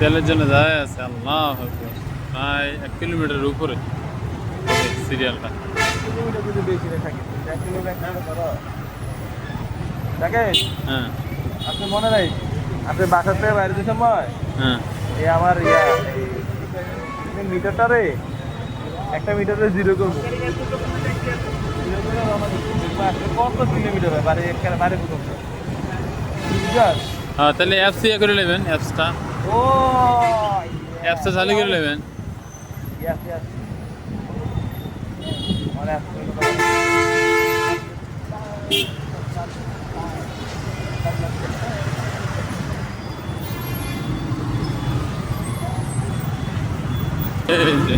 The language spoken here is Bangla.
তেলের জন্য যায় আছে আল্লাহ প্রায় 1 কিলোমিটারের উপরে সিরিয়ালটা। কিলোমিটার যদি বেশি না থাকে 1 কিলোমিটার ধরো দেখে। হ্যাঁ আপনি মনে নাই আপনি বাসা থেকে বাইরে যে সময় হ্যাঁ এই আমার মিটারটা রে একটা মিটারে জিরো করবো জিরো করে রওনা দিচ্ছি। দেখবো আজকে কত কিলোমিটার হয় বাড়ি এখানে বাড়ি পর্যন্ত বুঝছাস? হ্যাঁ তাহলে অ্যাপস ইয়ে করে নেবেন অ্যাপসটা ও অ্যাপসটা চালু করে নেবেন। ইয়াস ইয়াস মানে এই যে